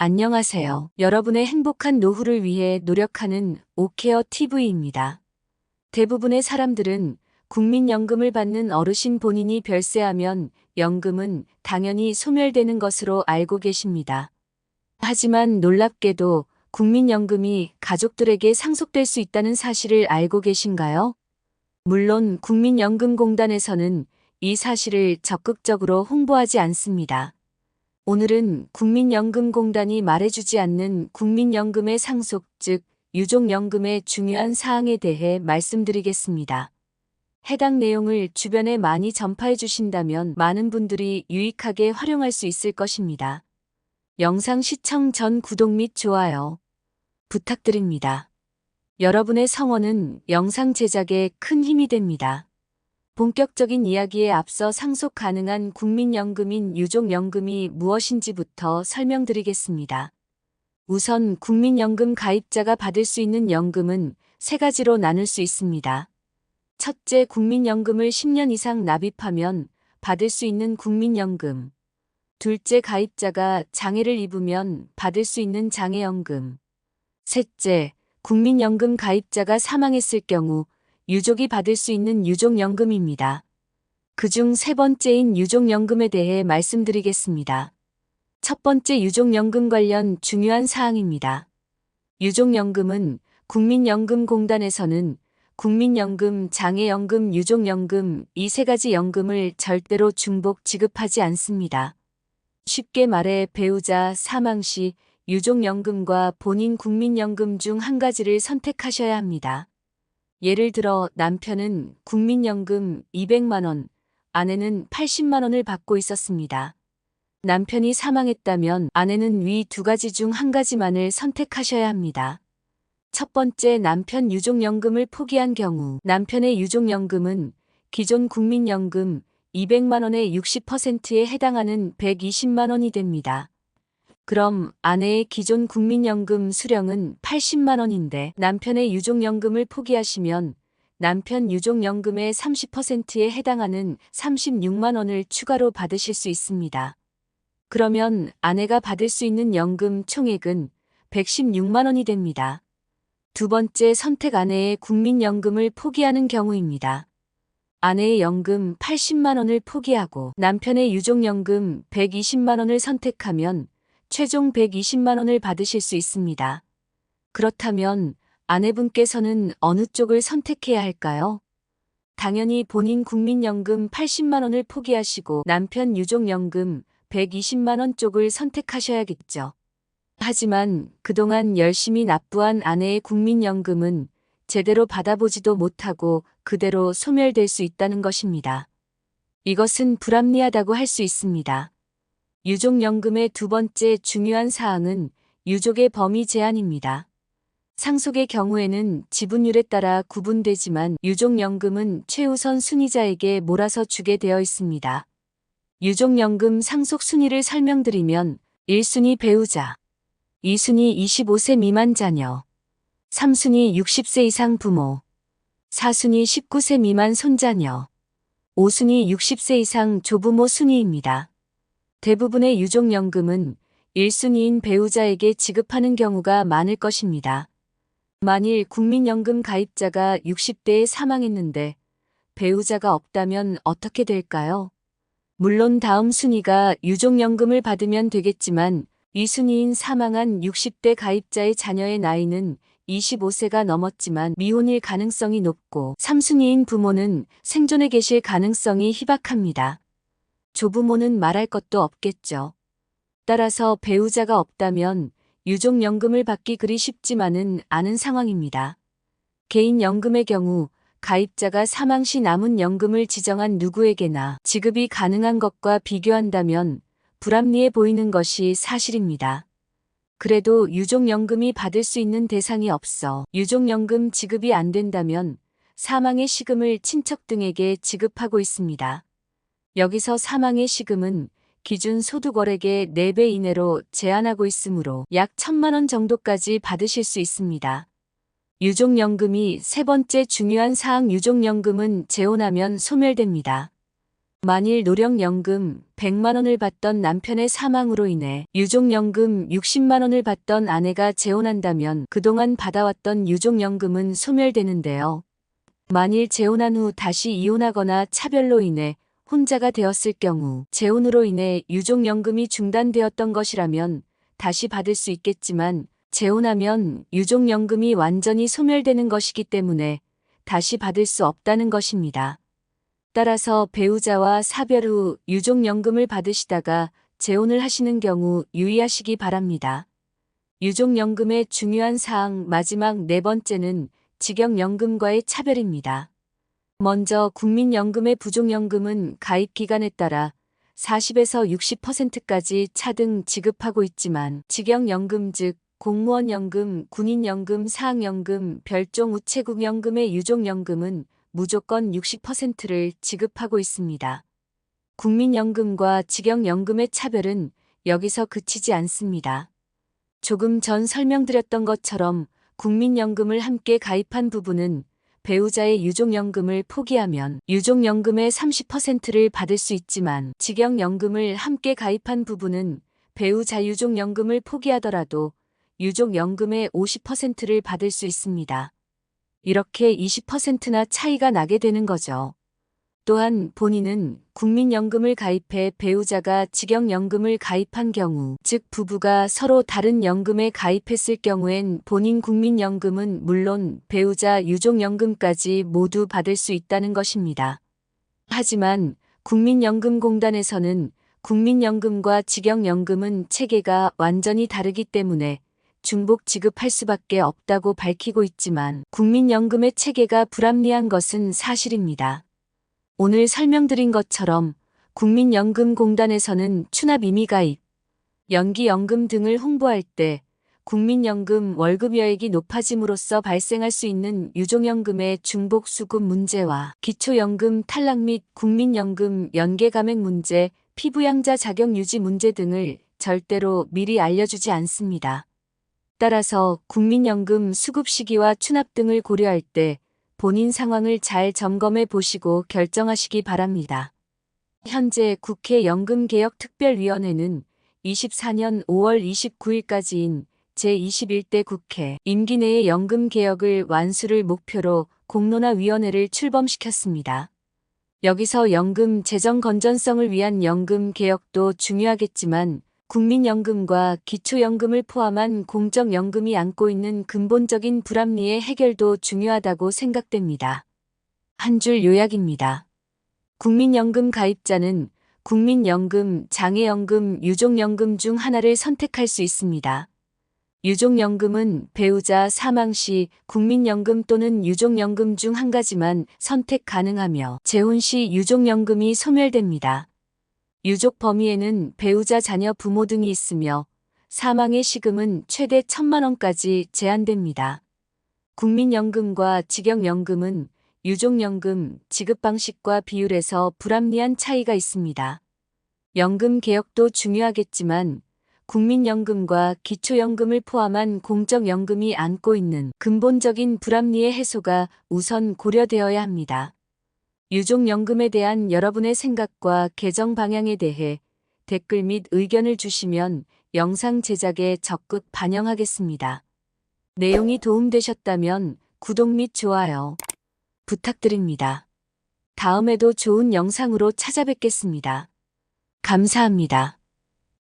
안녕하세요. 여러분의 행복한 노후를 위해 노력하는 오케어 TV입니다. 대부분의 사람들은 국민연금을 받는 어르신 본인이 별세하면 연금은 당연히 소멸되는 것으로 알고 계십니다. 하지만 놀랍게도 국민연금이 가족들에게 상속될 수 있다는 사실을 알고 계신가요? 물론 국민연금공단에서는 이 사실을 적극적으로 홍보하지 않습니다. 오늘은 국민연금공단이 말해주지 않는 국민연금의 상속, 즉 유족연금의 중요한 사항에 대해 말씀드리겠습니다. 해당 내용을 주변에 많이 전파해 주신다면 많은 분들이 유익하게 활용할 수 있을 것입니다. 영상 시청 전 구독 및 좋아요 부탁드립니다. 여러분의 성원은 영상 제작에 큰 힘이 됩니다. 본격적인 이야기에 앞서 상속 가능한 국민연금인 유족연금이 무엇인지부터 설명드리겠습니다. 우선 국민연금 가입자가 받을 수 있는 연금은 세 가지로 나눌 수 있습니다. 첫째, 국민연금을 10년 이상 납입하면 받을 수 있는 국민연금. 둘째, 가입자가 장애를 입으면 받을 수 있는 장애연금. 셋째, 국민연금 가입자가 사망했을 경우 유족이 받을 수 있는 유족연금입니다. 그중 세 번째인 유족연금에 대해 말씀드리겠습니다. 첫 번째, 유족연금 관련 중요한 사항입니다. 유족연금은 국민연금공단에서는 국민연금, 장애연금, 유족연금 이 세 가지 연금을 절대로 중복 지급하지 않습니다. 쉽게 말해 배우자 사망 시 유족연금과 본인 국민연금 중 한 가지를 선택하셔야 합니다. 예를 들어 남편은 국민연금 200만 원, 아내는 80만 원을 받고 있었습니다. 남편이 사망했다면 아내는 위 두 가지 중 한 가지만을 선택하셔야 합니다. 첫 번째, 남편 유족연금을 포기한 경우 남편의 유족연금은 기존 국민연금 200만 원의 60%에 해당하는 120만 원이 됩니다. 그럼 아내의 기존 국민연금 수령은 80만 원인데 남편의 유족연금을 포기하시면 남편 유족연금의 30%에 해당하는 36만 원을 추가로 받으실 수 있습니다. 그러면 아내가 받을 수 있는 연금 총액은 116만 원이 됩니다. 두 번째 선택, 아내의 국민연금을 포기하는 경우입니다. 아내의 연금 80만 원을 포기하고 남편의 유족연금 120만 원을 선택하면 최종 120만 원을 받으실 수 있습니다. 그렇다면 아내분께서는 어느 쪽을 선택해야 할까요? 당연히 본인 국민연금 80만 원을 포기하시고 남편 유족연금 120만 원 쪽을 선택하셔야겠죠. 하지만 그동안 열심히 납부한 아내의 국민연금은 제대로 받아보지도 못하고 그대로 소멸될 수 있다는 것입니다. 이것은 불합리하다고 할 수 있습니다. 유족연금의 두 번째 중요한 사항은 유족의 범위 제한입니다. 상속의 경우에는 지분율에 따라 구분되지만 유족연금은 최우선 순위자에게 몰아서 주게 되어 있습니다. 유족연금 상속 순위를 설명드리면 1순위 배우자, 2순위 25세 미만 자녀, 3순위 60세 이상 부모, 4순위 19세 미만 손자녀, 5순위 60세 이상 조부모 순위입니다. 대부분의 유족연금은 1순위인 배우자에게 지급하는 경우가 많을 것입니다. 만일 국민연금 가입자가 60대에 사망했는데 배우자가 없다면 어떻게 될까요? 물론 다음 순위가 유족연금을 받으면 되겠지만 2순위인 사망한 60대 가입자의 자녀의 나이는 25세가 넘었지만 미혼일 가능성이 높고 3순위인 부모는 생존해 계실 가능성이 희박합니다. 조부모는 말할 것도 없겠죠. 따라서 배우자가 없다면 유족연금을 받기 그리 쉽지만은 않은 상황입니다. 개인연금의 경우 가입자가 사망 시 남은 연금을 지정한 누구에게나 지급이 가능한 것과 비교한다면 불합리해 보이는 것이 사실입니다. 그래도 유족연금이 받을 수 있는 대상이 없어 유족연금 지급이 안 된다면 사망의 시금을 친척 등에게 지급하고 있습니다. 여기서 사망의 시금은 기준 소득월액의 4배 이내로 제한하고 있으므로 약 1,000만 원 정도까지 받으실 수 있습니다. 유족연금이 세 번째 중요한 사항, 유족연금은 재혼하면 소멸됩니다. 만일 노령연금 100만 원을 받던 남편의 사망으로 인해 유족연금 60만 원을 받던 아내가 재혼한다면 그동안 받아왔던 유족연금은 소멸되는데요. 만일 재혼한 후 다시 이혼하거나 차별로 인해 혼자가 되었을 경우 재혼으로 인해 유족연금이 중단되었던 것이라면 다시 받을 수 있겠지만 재혼하면 유족연금이 완전히 소멸되는 것이기 때문에 다시 받을 수 없다는 것입니다. 따라서 배우자와 사별 후 유족연금을 받으시다가 재혼을 하시는 경우 유의하시기 바랍니다. 유족연금의 중요한 사항 마지막 네 번째는 직영연금과의 차별입니다. 먼저 국민연금의 부족연금은 가입 기간에 따라 40에서 60%까지 차등 지급하고 있지만 직영연금 즉 공무원연금, 군인연금, 사학연금, 별종 우체국연금의 유족연금은 무조건 60%를 지급하고 있습니다. 국민연금과 직영연금의 차별은 여기서 그치지 않습니다. 조금 전 설명드렸던 것처럼 국민연금을 함께 가입한 부부는 배우자의 유족연금을 포기하면 유족연금의 30%를 받을 수 있지만 직영연금을 함께 가입한 부부는 배우자 유족연금을 포기하더라도 유족연금의 50%를 받을 수 있습니다. 이렇게 20%나 차이가 나게 되는 거죠. 또한 본인은 국민연금을 가입해 배우자가 직영연금을 가입한 경우, 즉 부부가 서로 다른 연금에 가입했을 경우엔 본인 국민연금은 물론 배우자 유족연금까지 모두 받을 수 있다는 것입니다. 하지만 국민연금공단에서는 국민연금과 직영연금은 체계가 완전히 다르기 때문에 중복 지급할 수밖에 없다고 밝히고 있지만 국민연금의 체계가 불합리한 것은 사실입니다. 오늘 설명드린 것처럼 국민연금공단에서는 추납임의가입, 연기연금 등을 홍보할 때 국민연금 월급여액이 높아짐으로써 발생할 수 있는 유족연금의 중복수급 문제와 기초연금 탈락 및 국민연금 연계감액 문제, 피부양자 자격 유지 문제 등을 절대로 미리 알려주지 않습니다. 따라서 국민연금 수급 시기와 추납 등을 고려할 때 본인 상황을 잘 점검해 보시고 결정하시기 바랍니다. 현재 국회 연금개혁특별위원회는 24년 5월 29일까지인 제21대 국회 임기 내의 연금개혁을 완수를 목표로 공론화위원회를 출범시켰습니다. 여기서 연금 재정 건전성을 위한 연금개혁도 중요하겠지만 국민연금과 기초연금을 포함한 공적연금이 안고 있는 근본적인 불합리의 해결도 중요하다고 생각됩니다. 한 줄 요약입니다. 국민연금 가입자는 국민연금, 장애연금, 유족연금 중 하나를 선택할 수 있습니다. 유족연금은 배우자 사망 시 국민연금 또는 유족연금 중 한 가지만 선택 가능하며 재혼 시 유족연금이 소멸됩니다. 유족 범위에는 배우자, 자녀, 부모 등이 있으며 사망의 시금은 최대 1,000만 원까지 제한됩니다. 국민연금과 직영연금은 유족연금 지급 방식과 비율에서 불합리한 차이가 있습니다. 연금 개혁도 중요하겠지만 국민연금과 기초연금을 포함한 공적연금이 안고 있는 근본적인 불합리의 해소가 우선 고려되어야 합니다. 유족연금에 대한 여러분의 생각과 개정 방향에 대해 댓글 및 의견을 주시면 영상 제작에 적극 반영하겠습니다. 내용이 도움되셨다면 구독 및 좋아요 부탁드립니다. 다음에도 좋은 영상으로 찾아뵙겠습니다. 감사합니다.